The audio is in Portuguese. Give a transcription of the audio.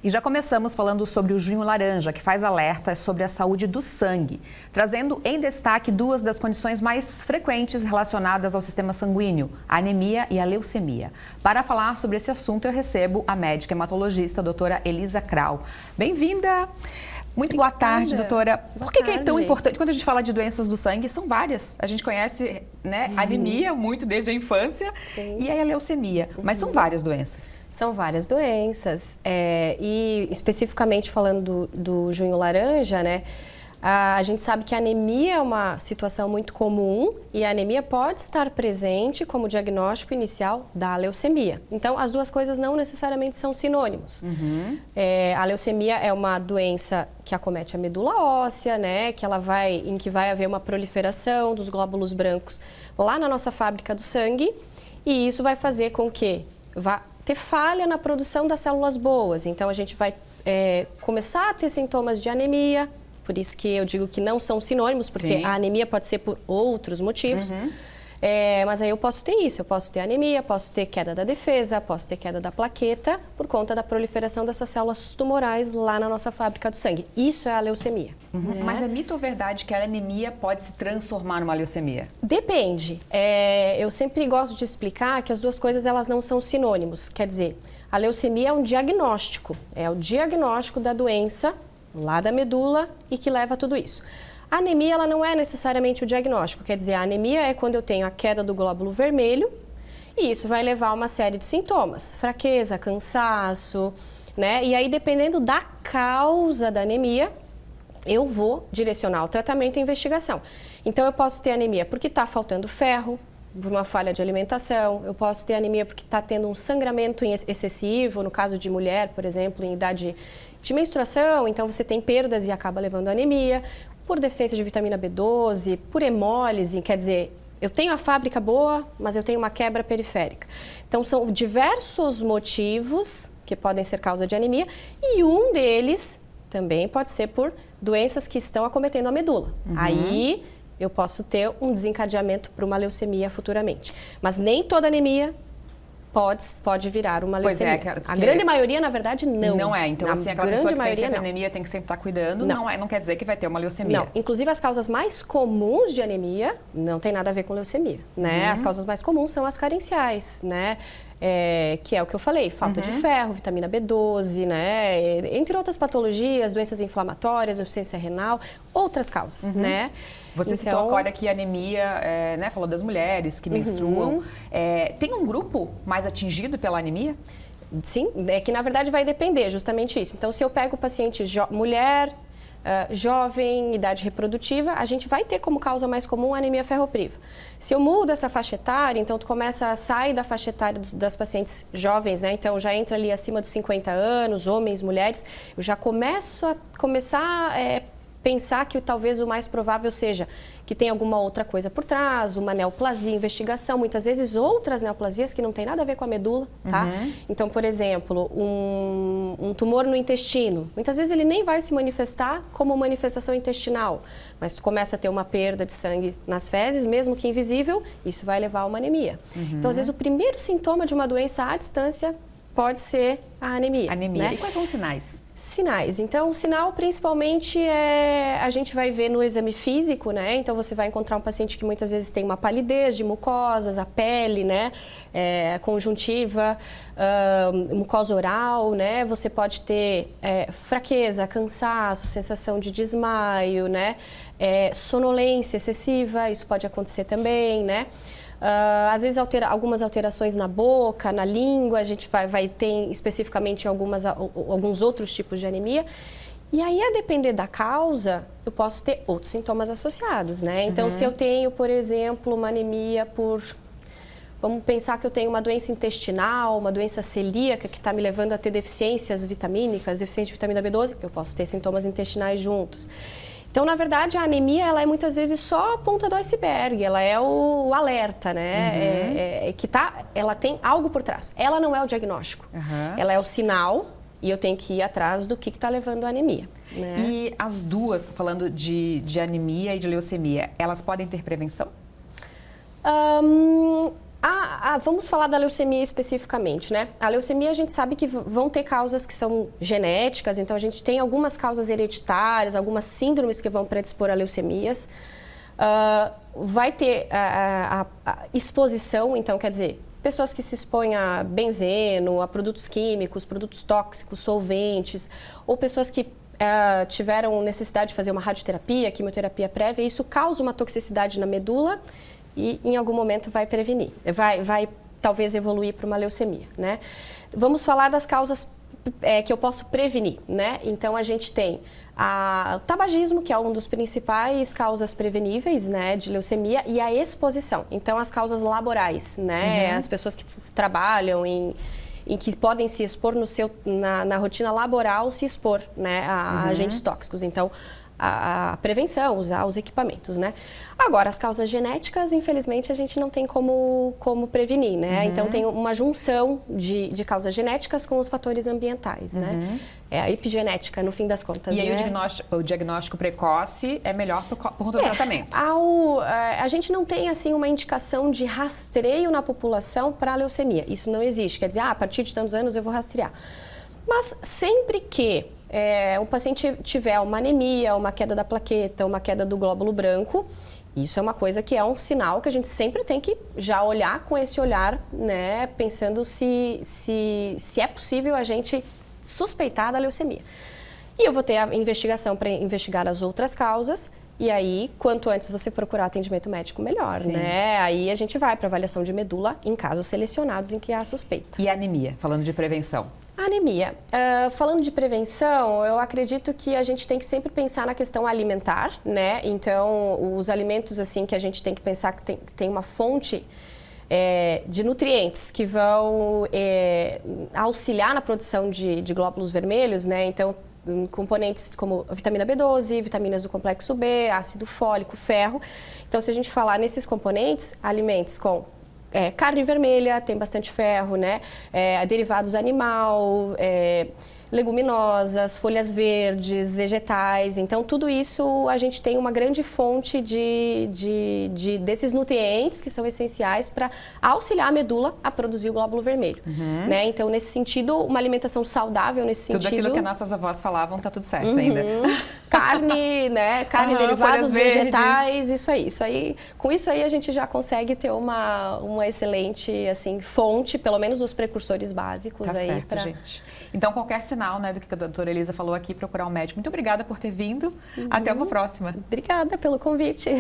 E já começamos falando sobre o Junho Laranja, que faz alerta sobre a saúde do sangue, trazendo em destaque duas das condições mais frequentes relacionadas ao sistema sanguíneo, a anemia e a leucemia. Para falar sobre esse assunto, eu recebo a médica hematologista, a doutora Elisa Krau. Bem-vinda! Muito boa tarde, doutora. Por que é tão importante? Quando a gente fala de doenças do sangue, são várias. A gente conhece, né, anemia muito desde a infância. Sim. E aí a leucemia. Mas são várias doenças. São várias doenças. E especificamente falando do Junho Laranja, né? A gente sabe que a anemia é uma situação muito comum e a anemia pode estar presente como diagnóstico inicial da leucemia. Então, as duas coisas não necessariamente são sinônimos. A leucemia é uma doença que acomete a medula óssea, né? Em que vai haver uma proliferação dos glóbulos brancos lá na nossa fábrica do sangue, e isso vai fazer com que vá ter falha na produção das células boas. Então, a gente vai começar a ter sintomas de anemia. Por isso que eu digo que não são sinônimos, porque a anemia pode ser por outros motivos. Mas aí eu posso ter isso, eu posso ter anemia, posso ter queda da defesa, posso ter queda da plaqueta, por conta da proliferação dessas células tumorais lá na nossa fábrica do sangue. Isso é a leucemia. Mas é mito ou verdade que a anemia pode se transformar numa leucemia? Depende. Eu sempre gosto de explicar que as duas coisas elas não são sinônimos. Quer dizer, a leucemia é um diagnóstico, é o diagnóstico da doença lá da medula e que leva a tudo isso. A anemia ela não é necessariamente o diagnóstico, quer dizer, a anemia é quando eu tenho a queda do glóbulo vermelho e isso vai levar a uma série de sintomas, fraqueza, cansaço, né? E aí dependendo da causa da anemia, eu vou direcionar o tratamento e a investigação. Então eu posso ter anemia porque está faltando ferro, por uma falha de alimentação, eu posso ter anemia porque está tendo um sangramento excessivo, no caso de mulher, por exemplo, em idade de menstruação, então você tem perdas e acaba levando a anemia, por deficiência de vitamina B12, por hemólise, quer dizer, eu tenho a fábrica boa, mas eu tenho uma quebra periférica. Então são diversos motivos que podem ser causa de anemia e um deles também pode ser por doenças que estão acometendo a medula. Aí eu posso ter um desencadeamento para uma leucemia futuramente. Mas nem toda anemia pode virar uma leucemia. A grande maioria, na verdade, não. Não é. Então, assim, aquela pessoa que tem sempre anemia tem que sempre estar cuidando, não quer dizer que vai ter uma leucemia. Não. Inclusive, as causas mais comuns de anemia não tem nada a ver com leucemia, né? As causas mais comuns são as carenciais, né? Que é o que eu falei, falta de ferro, vitamina B12, né? Entre outras patologias, doenças inflamatórias, insuficiência renal, outras causas, né? Você citou agora que a anemia, né, falou das mulheres que menstruam. Tem um grupo mais atingido pela anemia? Sim, é que na verdade vai depender justamente isso. Então, se eu pego o paciente mulher, jovem, idade reprodutiva, a gente vai ter como causa mais comum a anemia ferropriva. Se eu mudo essa faixa etária, então tu começa a sair da faixa etária das pacientes jovens, né? Então já entra ali acima dos 50 anos, homens, mulheres, eu já começo a pensar que talvez o mais provável seja que tem alguma outra coisa por trás, uma neoplasia, investigação, muitas vezes outras neoplasias que não tem nada a ver com a medula, tá? Então, por exemplo, um tumor no intestino, muitas vezes ele nem vai se manifestar como manifestação intestinal, mas tu começa a ter uma perda de sangue nas fezes, mesmo que invisível, isso vai levar a uma anemia. Então, às vezes, o primeiro sintoma de uma doença à distância pode ser a anemia. Anemia. Né? E quais são os sinais? Sinais. Então, o sinal principalmente a gente vai ver no exame físico, né? Então, você vai encontrar um paciente que muitas vezes tem uma palidez de mucosas, a pele, né? Conjuntiva, mucosa oral, né? Você pode ter fraqueza, cansaço, sensação de desmaio, né? Sonolência excessiva, isso pode acontecer também, né? Às vezes algumas alterações na boca, na língua, a gente vai ter especificamente alguns outros tipos de anemia. E aí, a depender da causa, eu posso ter outros sintomas associados, né? Então, se eu tenho, por exemplo, uma anemia vamos pensar que eu tenho uma doença intestinal, uma doença celíaca que está me levando a ter deficiências vitamínicas, deficiência de vitamina B12, eu posso ter sintomas intestinais juntos. Então, na verdade, a anemia ela é muitas vezes só a ponta do iceberg, ela é o alerta, né? Ela tem algo por trás. Ela não é o diagnóstico, ela é o sinal e eu tenho que ir atrás do que está levando à anemia. Né? E as duas, falando de anemia e de leucemia, elas podem ter prevenção? Vamos falar da leucemia especificamente, né? A leucemia a gente sabe que vão ter causas que são genéticas, então a gente tem algumas causas hereditárias, algumas síndromes que vão predispor a leucemias. Vai ter a exposição, então quer dizer, pessoas que se expõem a benzeno, a produtos químicos, produtos tóxicos, solventes, ou pessoas que tiveram necessidade de fazer uma radioterapia, quimioterapia prévia, isso causa uma toxicidade na medula e em algum momento vai prevenir, vai talvez evoluir para uma leucemia, né? Vamos falar das causas que eu posso prevenir, né? Então a gente tem o tabagismo, que é um dos principais causas preveníveis, né, de leucemia, e a exposição. Então as causas laborais, né? As pessoas que trabalham em que podem se expor na rotina laboral, se expor, né, a agentes tóxicos. Então, a prevenção, usar os equipamentos, né? Agora, as causas genéticas, infelizmente, a gente não tem como prevenir, né? Então, tem uma junção de causas genéticas com os fatores ambientais, né? É a epigenética, no fim das contas, e aí né? o diagnóstico precoce é melhor por conta do tratamento? A gente não tem, assim, uma indicação de rastreio na população para a leucemia. Isso não existe. Quer dizer, a partir de tantos anos eu vou rastrear. Mas sempre que o paciente tiver uma anemia, uma queda da plaqueta, uma queda do glóbulo branco, isso é uma coisa que é um sinal que a gente sempre tem que já olhar com esse olhar, né, pensando se é possível a gente suspeitar da leucemia. E eu vou ter a investigação para investigar as outras causas. E aí, quanto antes você procurar atendimento médico, melhor, né? Aí a gente vai para avaliação de medula em casos selecionados em que há suspeita. E a anemia, falando de prevenção? A anemia. Falando de prevenção, eu acredito que a gente tem que sempre pensar na questão alimentar, né? Então, os alimentos, assim, que a gente tem que pensar que tem uma fonte de nutrientes que vão auxiliar na produção de glóbulos vermelhos, né? Então, componentes como a vitamina B12, vitaminas do complexo B, ácido fólico, ferro. Então, se a gente falar nesses componentes, alimentos com carne vermelha, tem bastante ferro, né? Derivados animal, leguminosas, folhas verdes, vegetais. Então, tudo isso a gente tem uma grande fonte desses nutrientes que são essenciais para auxiliar a medula a produzir o glóbulo vermelho. Né? Então, nesse sentido, uma alimentação saudável nesse sentido... Tudo aquilo que nossas avós falavam tá tudo certo ainda. Carne, né? Carne, derivados vegetais, isso aí. Com isso aí a gente já consegue ter uma excelente, assim, fonte, pelo menos os precursores básicos. Tá aí certo, gente. Então, qualquer sinal, né, do que a doutora Elisa falou aqui, procurar um médico. Muito obrigada por ter vindo. Até uma próxima. Obrigada pelo convite.